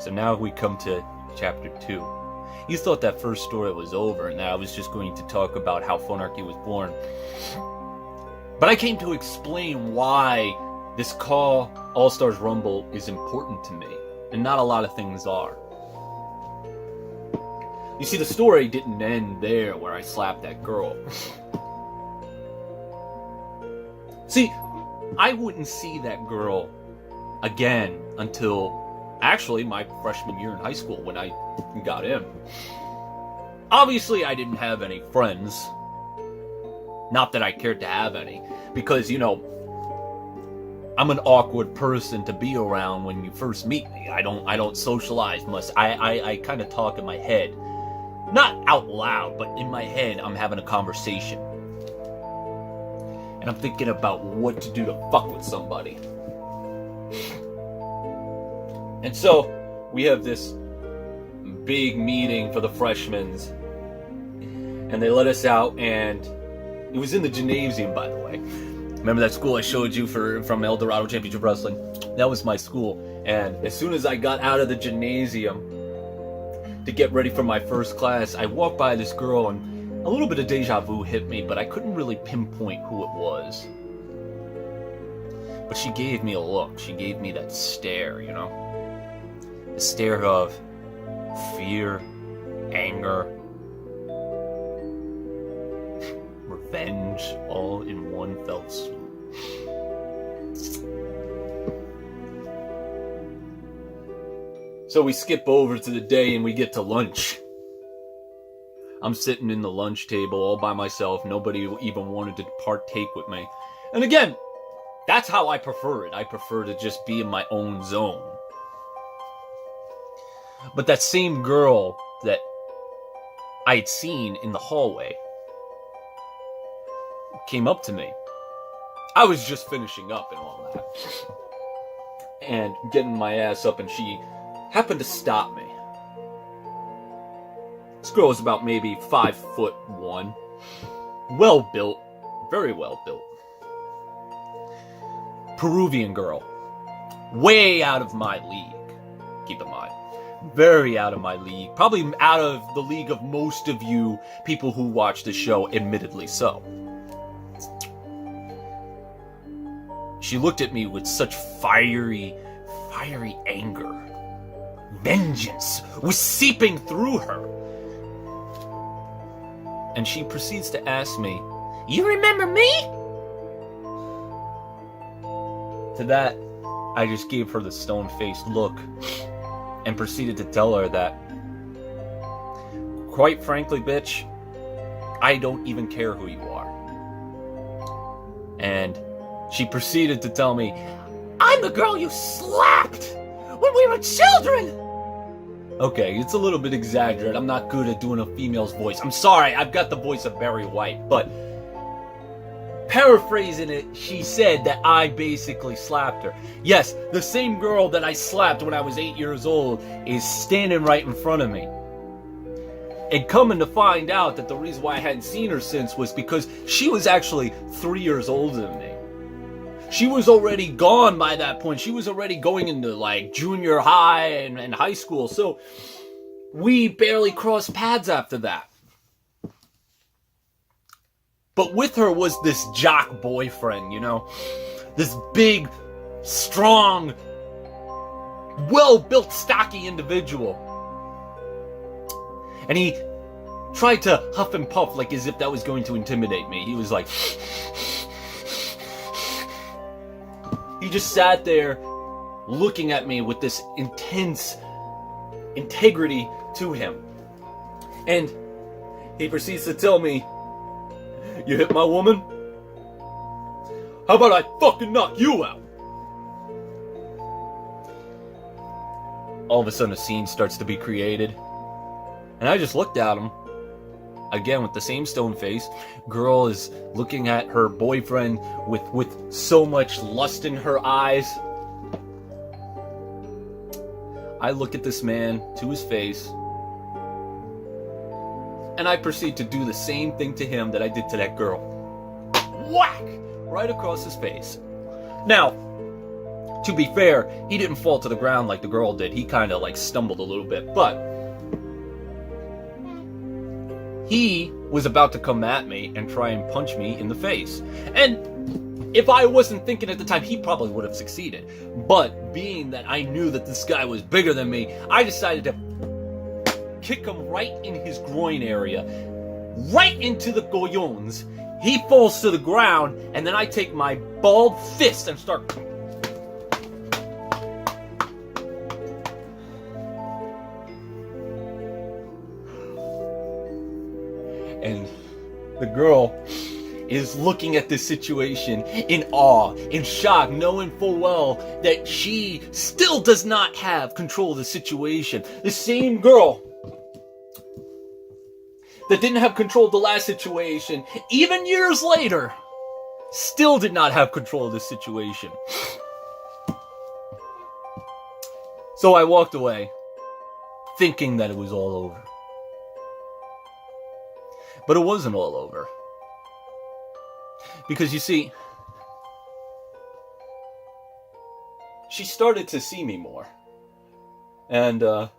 So now we come to chapter 2. You thought that first story was over and that I was just going to talk about how Funarchy was born. But I came to explain why this CAW All Stars Rumble is important to me, and not a lot of things are. You see, the story didn't end there where I slapped that girl. See, I wouldn't see that girl again until actually my freshman year in high school when I got in. Obviously, I didn't have any friends. Not that I cared to have any, because, you know, I'm an awkward person to be around when you first meet me. I don't socialize much. I kind of talk in my head. Not out loud, but in my head, I'm having a conversation. And I'm thinking about what to do to fuck with somebody. And so, we have this big meeting for the freshmen. And they let us out, and it was in the gymnasium, by the way. Remember that school I showed you from El Dorado Championship Wrestling? That was my school. And as soon as I got out of the gymnasium to get ready for my first class, I walked by this girl, and a little bit of deja vu hit me, but I couldn't really pinpoint who it was. But she gave me a look. She gave me that stare, you know? The stare of fear, anger, revenge, all in one fell swoop. So we skip over to the day and we get to lunch. I'm sitting in the lunch table all by myself. Nobody even wanted to partake with me. And again, that's how I prefer it. I prefer to just be in my own zone. But that same girl that I had seen in the hallway came up to me. I was just finishing up and all that, and getting my ass up, and she happened to stop me. This girl was about maybe 5'1", well built, very well built. Peruvian girl, way out of my league. Keep in mind, very out of my league. Probably out of the league of most of you people who watch the show, admittedly so. She looked at me with such fiery anger. Vengeance was seeping through her. And she proceeds to ask me, "You remember me?" To that, I just gave her the stone-faced look and proceeded to tell her that, quite frankly, bitch, I don't even care who you are. And she proceeded to tell me, "I'm the girl you slapped when we were children!" Okay, it's a little bit exaggerated. I'm not good at doing a female's voice. I'm sorry, I've got the voice of Barry White. But paraphrasing it, she said that I basically slapped her. Yes, the same girl that I slapped when I was 8 years old is standing right in front of me. And coming to find out that the reason why I hadn't seen her since was because she was actually 3 years older than me. She was already gone by that point. She was already going into like junior high and high school. So we barely crossed paths after that. But with her was this jock boyfriend, you know? This big, strong, well-built, stocky individual. And he tried to huff and puff like as if that was going to intimidate me. He was like... He just sat there looking at me with this intense integrity to him. And he proceeds to tell me, "You hit my woman? How about I fucking knock you out?" All of a sudden a scene starts to be created. And I just looked at him. Again, with the same stone face. Girl is looking at her boyfriend with so much lust in her eyes. I look at this man to his face, and I proceed to do the same thing to him that I did to that girl. Whack! Right across his face. Now, To be fair, he didn't fall to the ground like the girl did. He kind of like stumbled a little bit, but he was about to come at me and try and punch me in the face. And if I wasn't thinking at the time, he probably would have succeeded. But being that I knew that this guy was bigger than me, I decided to kick him right in his groin area, right into the goyons. He falls to the ground, and then I take my bald fist and start... And the girl is looking at this situation in awe, in shock, knowing full well that she still does not have control of the situation. The same girl that didn't have control of the last situation, even years later, still did not have control of the situation. So I walked away, thinking that it was all over. But it wasn't all over. Because you see, she started to see me more. And her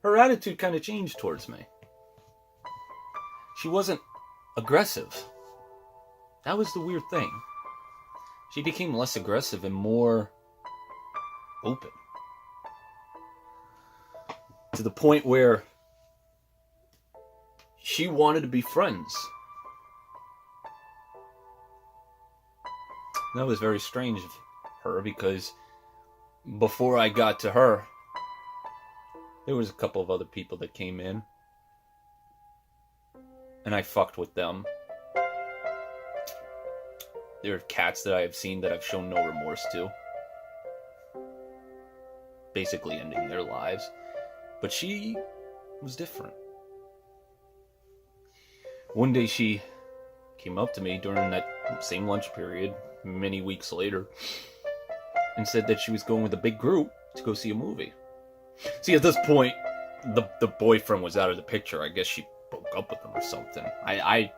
attitude kind of changed towards me. She wasn't aggressive. That was the weird thing. She became less aggressive and more open. To the point where she wanted to be friends. That was very strange of her, because before I got to her, there was a couple of other people that came in, and I fucked with them. There are cats that I have seen that I've shown no remorse to, basically ending their lives. But she was different. One day she came up to me during that same lunch period, many weeks later, and said that she was going with a big group to go see a movie. See, at this point, the boyfriend was out of the picture. I guess she broke up with him or something. I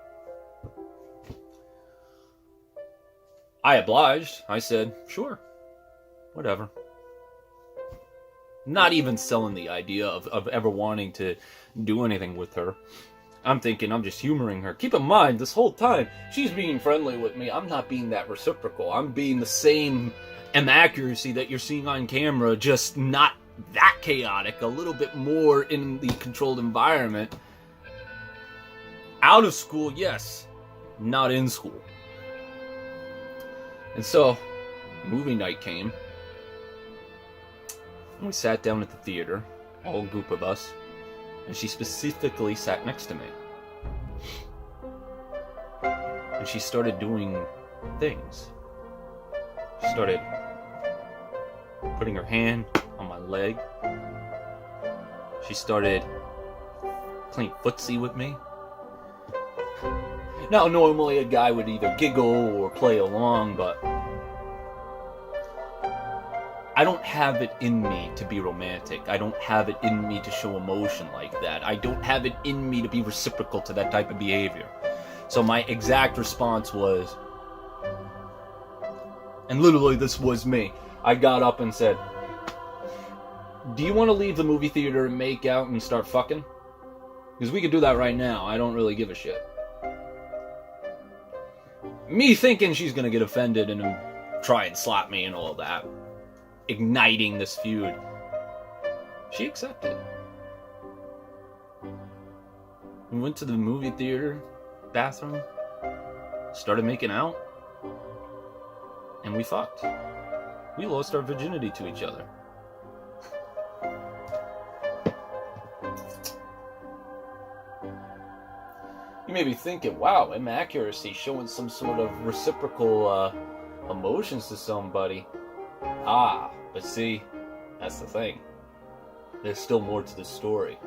obliged. I said, sure, whatever. Not even selling the idea of ever wanting to do anything with her. I'm thinking I'm just humoring her. Keep in mind, this whole time, she's being friendly with me. I'm not being that reciprocal. I'm being the same inaccuracy that you're seeing on camera, just not that chaotic, a little bit more in the controlled environment. Out of school, yes. Not in school. And so, movie night came. And we sat down at the theater, a whole group of us. And she specifically sat next to me. And she started doing things. She started putting her hand on my leg. She started playing footsie with me. Now, normally a guy would either giggle or play along, but I don't have it in me to be romantic. I don't have it in me to show emotion like that. I don't have it in me to be reciprocal to that type of behavior. So my exact response was, and literally this was me, I got up and said, do you want to leave the movie theater and make out and start fucking? Because we could do that right now. I don't really give a shit. Me thinking she's going to get offended and try and slap me and all that, igniting this feud. She accepted. We went to the movie theater bathroom, started making out, and we fucked. We lost our virginity to each other. You may be thinking, wow, inaccuracy, showing some sort of reciprocal emotions to somebody. But see, that's the thing. There's still more to the story.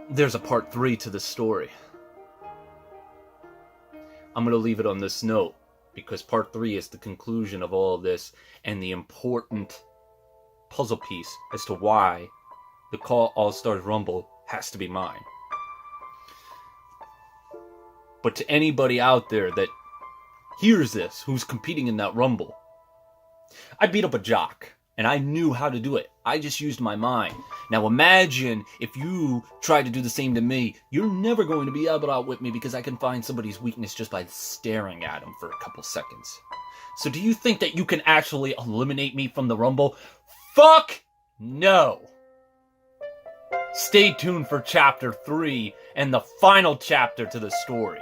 There's a part 3 to the story. I'm going to leave it on this note, because part 3 is the conclusion of all of this and the important puzzle piece as to why the CAW All Stars Rumble has to be mine. But to anybody out there that hears this, who's competing in that Rumble. I beat up a jock, and I knew how to do it. I just used my mind. Now imagine if you tried to do the same to me. You're never going to be able to outwit me because I can find somebody's weakness just by staring at them for a couple seconds. So do you think that you can actually eliminate me from the Rumble? Fuck no! Stay tuned for Chapter 3 and the final chapter to the story.